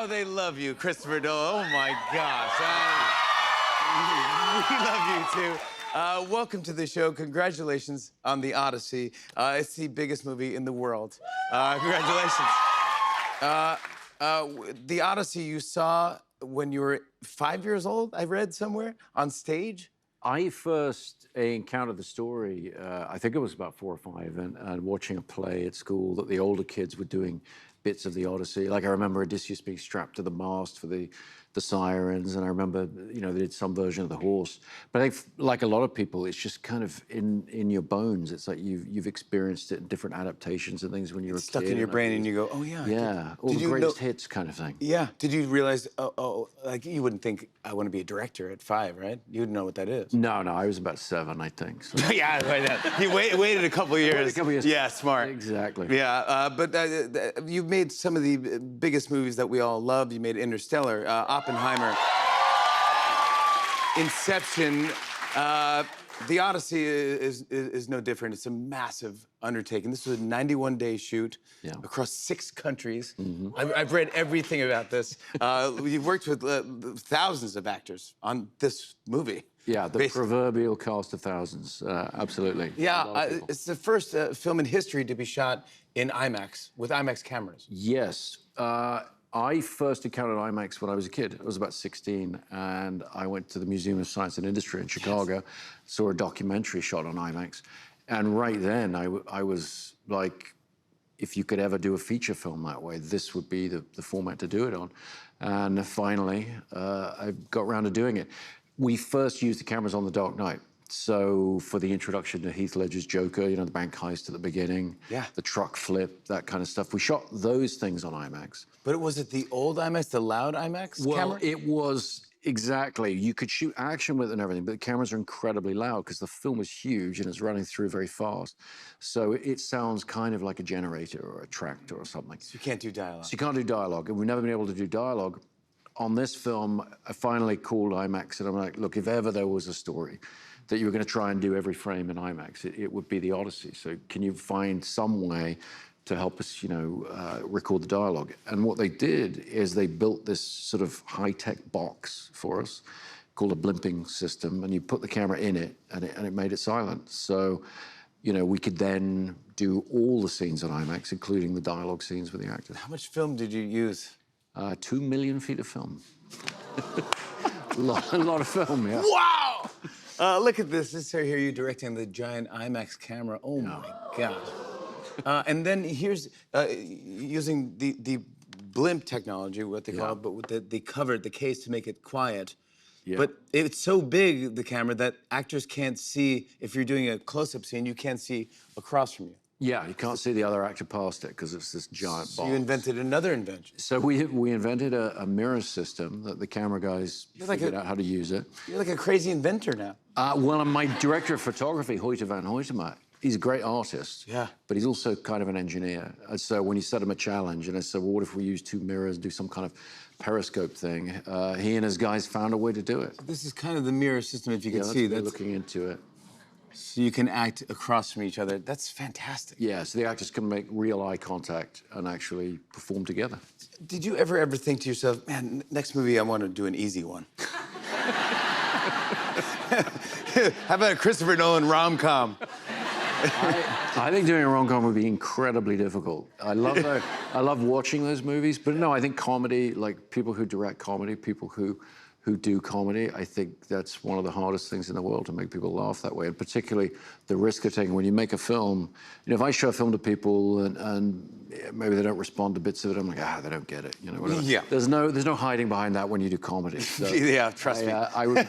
Oh, they love you, Christopher Nolan. Oh my gosh. We love you too. Welcome to the show. Congratulations on The Odyssey. It's the biggest movie in the world. Congratulations. The Odyssey you saw when you were 5 years old, I read somewhere, on stage? I first encountered the story, I think it was about 4 or 5, and watching a play at school that the older kids were doing bits of the Odyssey. Like I remember Odysseus being strapped to the mast for the sirens, and I remember, you know, they did some version of the horse. But I think, like a lot of people, it's just kind of in your bones. It's like you've experienced it in different adaptations and things when you were a kid. Stuck in your brain, and you go, oh yeah. Yeah, all the greatest hits kind of thing. Yeah. Did you realize, like you wouldn't think I want to be a director at 5, right? You'd know what that is. No, I was about 7, I think. So. Yeah, right. He waited a couple years. Waited a couple years. Yeah, smart. Exactly. Yeah, but you've made some of the biggest movies that we all love. You made Interstellar, Oppenheimer, Inception. The Odyssey is no different. It's a massive undertaking. This was a 91-day shoot across 6 countries. I've read everything about this. You've worked with thousands of actors on this movie. Yeah, the proverbial cast of thousands, absolutely. Yeah, it's the first film in history to be shot in IMAX, with IMAX cameras. Yes. I first encountered IMAX when I was a kid. I was about 16, and I went to the Museum of Science and Industry in Chicago, saw a documentary shot on IMAX, and right then I was like, if you could ever do a feature film that way, this would be the format to do it on. And finally, I got around to doing it. We first used the cameras on The Dark Knight. So for the introduction to Heath Ledger's Joker, you know, the bank heist at the beginning, the truck flip, that kind of stuff, we shot those things on IMAX. But was it the old IMAX, the loud IMAX camera? Well, it was, exactly. You could shoot action with it and everything, but the cameras are incredibly loud because the film is huge and it's running through very fast. So it sounds kind of like a generator or a tractor or something. So you can't do dialogue. So you can't do dialogue, and we've never been able to do dialogue. On this film, I finally called IMAX, and I'm like, look, if ever there was a story that you were going to try and do every frame in IMAX, it would be The Odyssey. So can you find some way to help us, you know, record the dialogue? And what they did is they built this sort of high-tech box for us called a blimping system, and you put the camera in it, and it made it silent. So, you know, we could then do all the scenes on IMAX, including the dialogue scenes with the actors. How much film did you use? 2 million feet of film. a lot of film, yeah. Wow! Look at this. This right here, you directing the giant IMAX camera. Oh my God. And then here's using the blimp technology, what they call it, but with the cover, the case to make it quiet. Yeah. But it's so big, the camera, that actors can't see, if you're doing a close-up scene, you can't see across from you. Yeah, you can't see the other actor past it because it's this giant box. So you invented another invention. So we invented a mirror system that the camera guys figured out how to use it. You're like a crazy inventor now. Well, my director of photography, Hoyte van Hoytema, he's a great artist, but he's also kind of an engineer. And so when you set him a challenge, and I said, well, what if we use 2 mirrors and do some kind of periscope thing? He and his guys found a way to do it. This is kind of the mirror system, if you can see. That's looking into it. So you can act across from each other. That's fantastic. Yeah, so the actors can make real eye contact and actually perform together. Did you ever think to yourself, man, next movie I want to do an easy one? How about a Christopher Nolan rom-com? I think doing a rom-com would be incredibly difficult. I love watching those movies, but no, I think comedy, like people who direct comedy, people who do comedy, I think that's one of the hardest things in the world, to make people laugh that way, and particularly the risk of taking. When you make a film, you know, if I show a film to people and maybe they don't respond to bits of it, I'm like, they don't get it, you know, whatever. Yeah. There's no hiding behind that when you do comedy. So yeah, trust me. I would be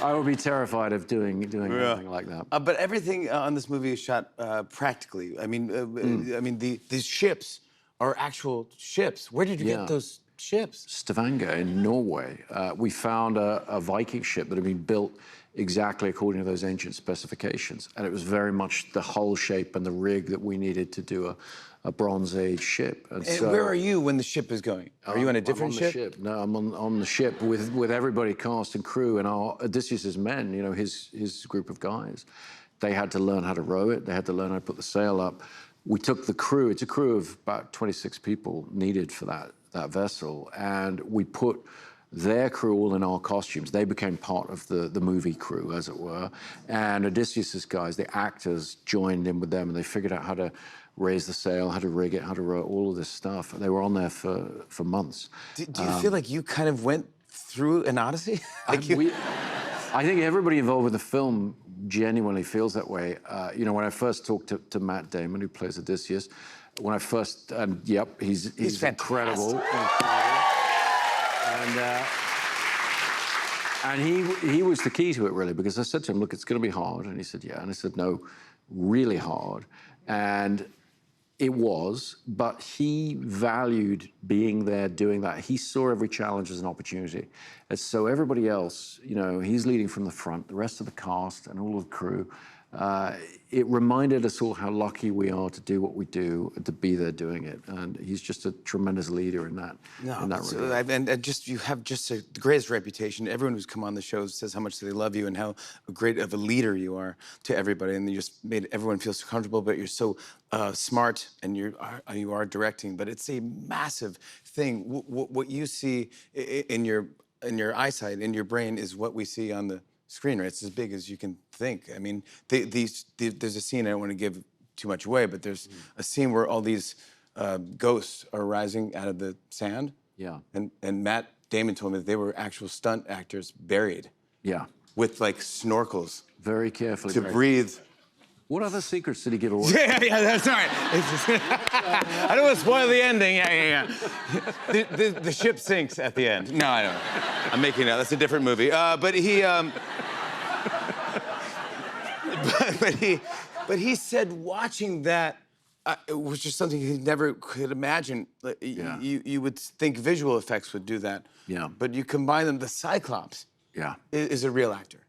I would be terrified of doing anything like that. But everything on this movie is shot practically. I mean, these ships are actual ships. Where did you get those ships? Stavanger in Norway. We found a Viking ship that had been built exactly according to those ancient specifications. And it was very much the hull shape and the rig that we needed to do a Bronze Age ship. And so, where are you when the ship is going? Are you on a different ship? No, I'm on the ship with everybody, cast and crew, and Odysseus's men, you know, his group of guys. They had to learn how to row it. They had to learn how to put the sail up. We took the crew. It's a crew of about 26 people needed for that that vessel, and we put their crew all in our costumes. They became part of the movie crew, as it were. And Odysseus's guys, the actors, joined in with them, and they figured out how to raise the sail, how to rig it, how to row, all of this stuff. And they were on there for months. Do you feel like you kind of went through an odyssey? I think everybody involved with the film genuinely feels that way. You know, when I first talked to Matt Damon, who plays Odysseus, when I first, yep, he's incredible. And he was the key to it, really, because I said to him, look, it's going to be hard. And he said, yeah. And I said, no, really hard. And it was, but he valued being there, doing that. He saw every challenge as an opportunity. And so everybody else, you know, he's leading from the front, the rest of the cast and all of the crew. It reminded us all how lucky we are to do what we do and to be there doing it. And he's just a tremendous leader in that. Regard. And just you have just the greatest reputation. Everyone who's come on the show says how much they love you and how great of a leader you are to everybody. And you just made everyone feel so comfortable. But you're so smart, and you are directing. But it's a massive thing. What you see in your eyesight, in your brain, is what we see on the screen, right? It's as big as you can think. I mean, there's a scene, I don't want to give too much away, but there's a scene where all these ghosts are rising out of the sand. Yeah. And Matt Damon told me that they were actual stunt actors buried. Yeah. With like snorkels. Very carefully. To breathe. What other secrets did he give away? Yeah, that's right. I don't want to spoil the ending. Yeah. The ship sinks at the end. No, I don't. I'm making it up. That's a different movie. But he said watching that, it was just something he never could imagine. Yeah. You would think visual effects would do that. Yeah. But you combine them. The Cyclops. Yeah. Is a real actor.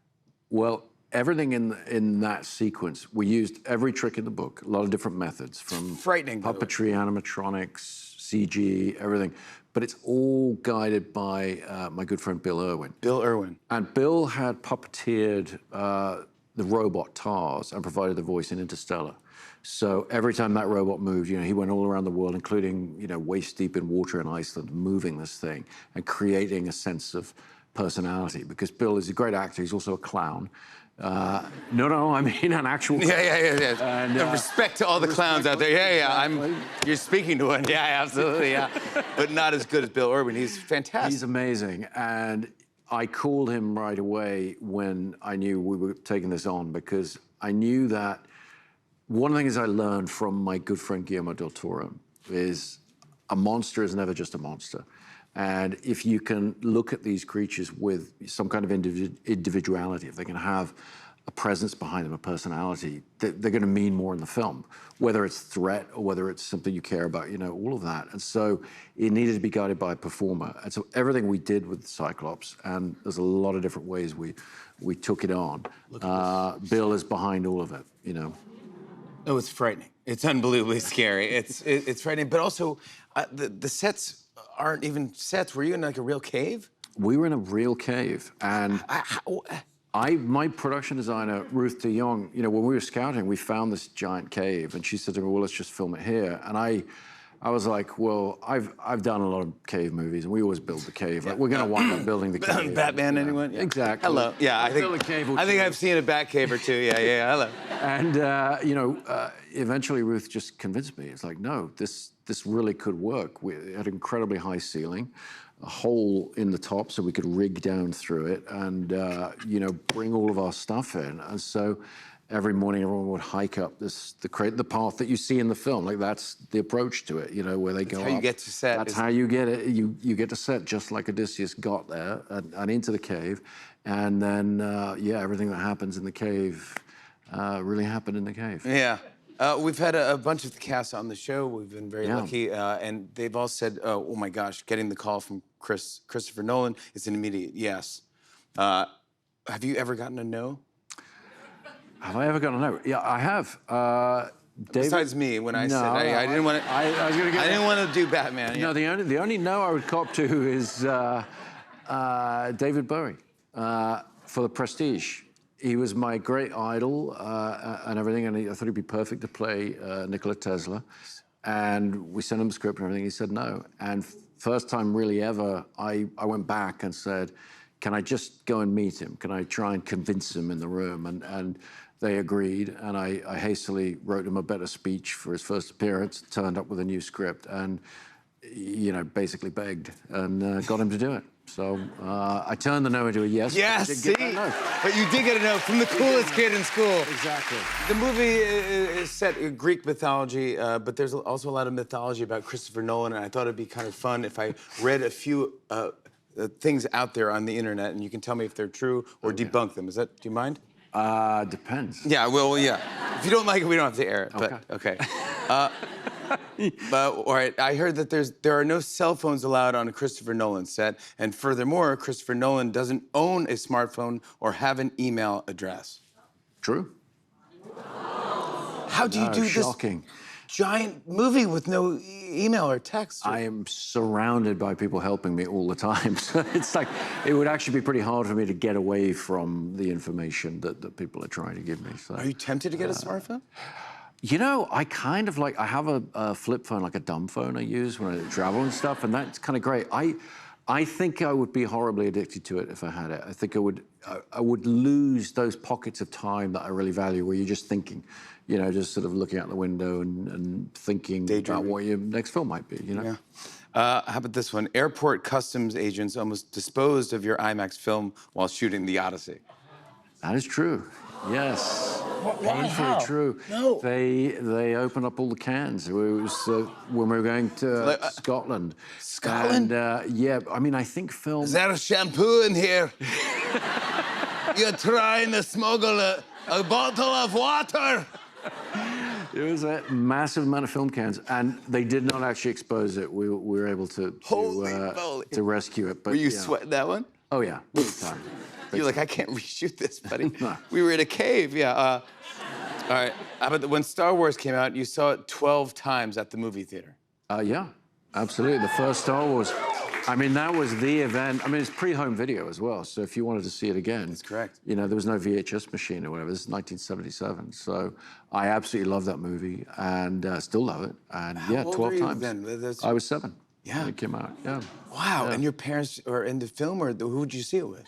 Well, everything in that sequence, we used every trick in the book, a lot of different methods, from frightening puppetry, animatronics, CG, everything. But it's all guided by my good friend Bill Irwin. Bill Irwin. And Bill had puppeteered the robot TARS and provided the voice in Interstellar. So every time that robot moved, you know, he went all around the world, including, you know, waist deep in water in Iceland, moving this thing and creating a sense of personality. Because Bill is a great actor. He's also a clown. No, I mean an actual clown. Yeah. And, respect to all the clowns out there. Yeah. You're speaking to one. Yeah, absolutely, yeah. But not as good as Bill Irwin. He's fantastic. He's amazing. And I called him right away when I knew we were taking this on, because I knew that one of the things I learned from my good friend Guillermo del Toro is a monster is never just a monster. And if you can look at these creatures with some kind of individuality, if they can have a presence behind them, a personality, they're going to mean more in the film, whether it's threat or whether it's something you care about, you know, all of that. And so it needed to be guided by a performer. And so everything we did with Cyclops, and there's a lot of different ways we took it on. Bill is behind all of it, you know. Oh, it's frightening. It's unbelievably scary. It's frightening, but also the sets aren't even sets. Were you in like a real cave? We were in a real cave, and my production designer, Ruth de Jong, you know, when we were scouting, we found this giant cave, and she said to me, well, let's just film it here. And I was like, well, I've done a lot of cave movies, and we always build the cave. Like, we're going to wind up building the cave. Batman, anyone? Yeah. Exactly. Hello. Yeah, I think I've seen a bat cave or two. Yeah. Hello. And you know, eventually Ruth just convinced me. It's like, no, this really could work. We had an incredibly high ceiling, a hole in the top so we could rig down through it, and you know, bring all of our stuff in. And so every morning everyone would hike up the path that you see in the film. Like, that's the approach to it, you know, where they go up. That's how you get to set. That's how you get it. You get to set just like Odysseus got there and into the cave. And then, yeah, everything that happens in the cave really happened in the cave. Yeah. We've had a bunch of the cast on the show. We've been very lucky. And they've all said, oh my gosh, getting the call from Christopher Nolan is an immediate yes. Have you ever gotten a no? Have I ever gotten a no? Yeah, I have. David, besides me, when I said I didn't want to. I didn't want to do Batman. No, the only no I would cop to is David Bowie for The Prestige. He was my great idol and everything, and I thought he'd be perfect to play Nikola Tesla. And we sent him the script and everything. He said no. And first time really ever, I went back and said, can I just go and meet him? Can I try and convince him in the room? And they agreed. And I hastily wrote him a better speech for his first appearance, turned up with a new script, and basically begged and got him to do it. So I turned the no into a yes. Yes, see? But you did get a no from the coolest kid in school. Exactly. The movie is set in Greek mythology, but there's also a lot of mythology about Christopher Nolan, and I thought it'd be kind of fun if I read a few things out there on the internet, and you can tell me if they're true or debunk them. Do you mind? Depends. Yeah, well, yeah. If you don't like it, we don't have to air it. Okay. But, okay. But all right, I heard that there are no cell phones allowed on a Christopher Nolan set, and furthermore, Christopher Nolan doesn't own a smartphone or have an email address. True. How do you do shocking. this giant movie with no email or text? I am surrounded by people helping me all the time. So it's like, it would actually be pretty hard for me to get away from the information that people are trying to give me. So. Are you tempted to get a smartphone? I kind of I have a flip phone, like a dumb phone I use when I travel and stuff, and that's kind of great. I think I would be horribly addicted to it if I had it. I think I would lose those pockets of time that I really value, where you're just thinking, just sort of looking out the window and thinking about what your next film might be, Yeah. How about this one? Airport customs agents almost disposed of your IMAX film while shooting The Odyssey. That is true. Yes. Painfully How? true. No. They opened up all the cans. It was when we were going to Scotland. Scotland? And yeah, I mean, I think film. Is there a shampoo in here? You're trying to smuggle a bottle of water. It was a massive amount of film cans, and they did not actually expose it. We were able to rescue it. But Were you sweating that one? Oh yeah, big time. You're like, I can't reshoot this, buddy. No. We were in a cave, yeah. All right, how about when Star Wars came out, you saw it 12 times at the movie theater. Yeah, absolutely. The first Star Wars. I mean, that was the event. I mean, it's pre-home video as well, so if you wanted to see it again. That's correct. There was no VHS machine or whatever. This is 1977, so I absolutely love that movie and still love it. And How yeah, old 12 were you times. then? I was 7. Yeah. When it came out, yeah. Wow, Yeah. and your parents were in the film, or who'd you see it with?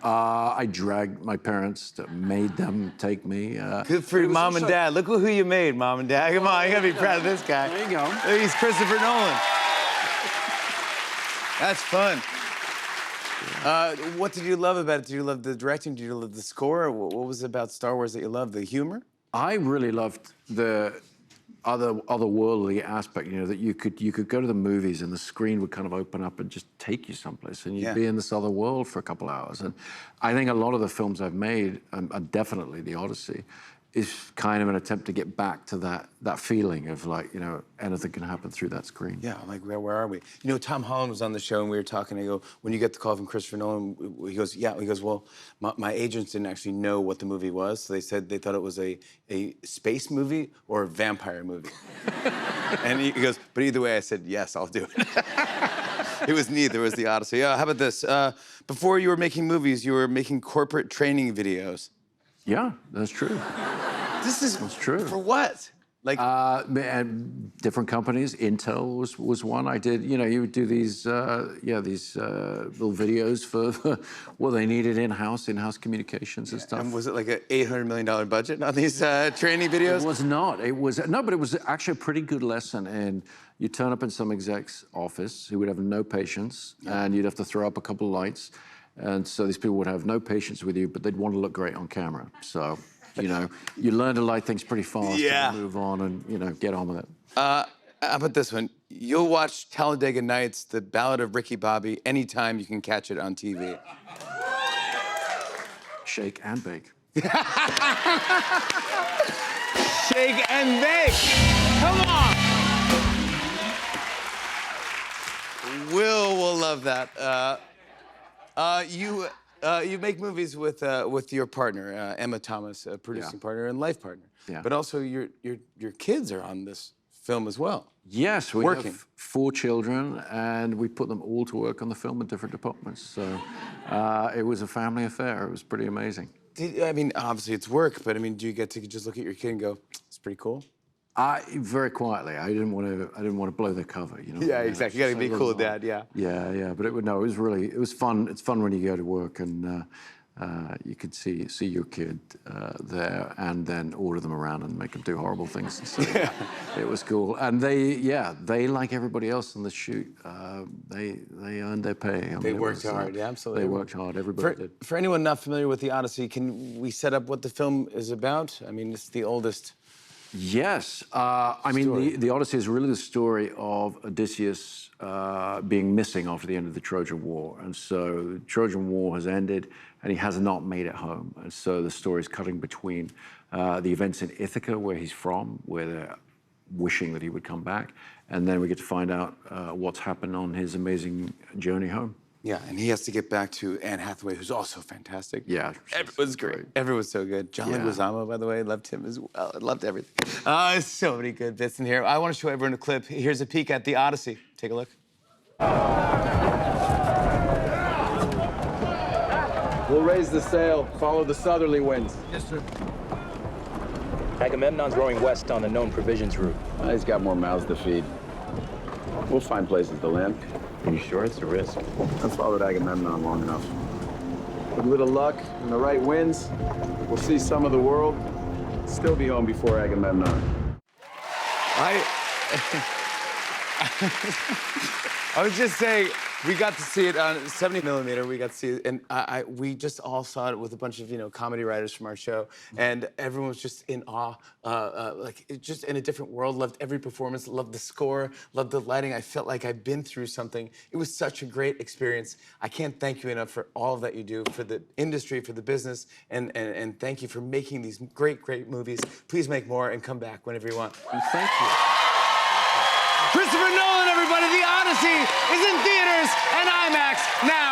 I dragged my parents, made them take me. Good for your mom and dad. Look who you made, mom and dad. Come on, you gotta be proud of this guy. There you go. He's Christopher Nolan. That's fun. What did you love about it? Did you love the directing? Did you love the score? What was it about Star Wars that you loved? The humor? I really loved the otherworldly aspect, that you could go to the movies and the screen would kind of open up and just take you someplace, and you'd be in this other world for a couple hours. And I think a lot of the films I've made, and definitely The Odyssey, is kind of an attempt to get back to that feeling of anything can happen through that screen. Yeah, like where are we? Tom Holland was on the show and we were talking. I go, when you get the call from Christopher Nolan, he goes, yeah. He goes, well, my agents didn't actually know what the movie was, so they said they thought it was a space movie or a vampire movie. And he goes, but either way, I said yes, I'll do it. It was neither. It was The Odyssey. How about this? Before you were making movies, you were making corporate training videos. Yeah, that's true. That's true. For what? And different companies. Intel was one. I did. You would do these little videos for what they needed in-house communications and stuff. And was it like an $800 million budget on these training videos? It was not. It was but it was actually a pretty good lesson. And you turn up in some exec's office who would have no patience, and you'd have to throw up a couple of lights, and so these people would have no patience with you, but they'd want to look great on camera. So. You learn to light things pretty fast and move on and, get on with it. How about this one? You'll watch Talladega Nights, The Ballad of Ricky Bobby, anytime you can catch it on TV. Shake and bake. Shake and bake! Come on! Will love that. You make movies with your partner, Emma Thomas, a producing partner and life partner. Yeah. But also your kids are on this film as well. Yes, we Working. have 4 children, and we put them all to work on the film in different departments. So it was a family affair. It was pretty amazing. Obviously it's work, but do you get to just look at your kid and go, it's pretty cool? Very quietly. I didn't want to blow their cover. You know. Yeah, exactly. You got to be So cool with that. Yeah. Yeah. But it was fun. It's fun when you go to work and you could see your kid there, and then order them around and make them do horrible things. So, it was cool. And they like everybody else on the shoot. They earned their pay. I mean, They worked hard. Yeah, absolutely. They worked hard. Everybody did. For anyone not familiar with The Odyssey, can we set up what the film is about? I mean, it's the oldest. Yes. I mean, the Odyssey is really the story of Odysseus being missing after the end of the Trojan War. And so the Trojan War has ended, and he has not made it home. And so the story is cutting between the events in Ithaca, where he's from, where they're wishing that he would come back. And then we get to find out what's happened on his amazing journey home. Yeah, and he has to get back to Anne Hathaway, who's also fantastic. Yeah. Everyone's great. Everyone's so good. John Leguizamo, by the way, loved him as well. I loved everything. So many good bits in here. I want to show everyone a clip. Here's a peek at The Odyssey. Take a look. We'll raise the sail, follow the southerly winds. Yes, sir. Agamemnon's rowing west on the known provisions route. He's got more mouths to feed. We'll find places to land. Are you sure it's a risk? I've followed Agamemnon long enough. With a little luck and the right winds, we'll see some of the world, still be home before Agamemnon. I was just saying, we got to see it on 70 millimeter. We got to see it, and we just all saw it with a bunch of comedy writers from our show, and everyone was just in awe, just in a different world. Loved every performance, loved the score, loved the lighting. I felt like I'd been through something. It was such a great experience. I can't thank you enough for all that you do for the industry, for the business, and thank you for making these great movies. Please make more and come back whenever you want. And thank you. Christopher Nolan, everybody. The Odyssey is in theaters and IMAX now.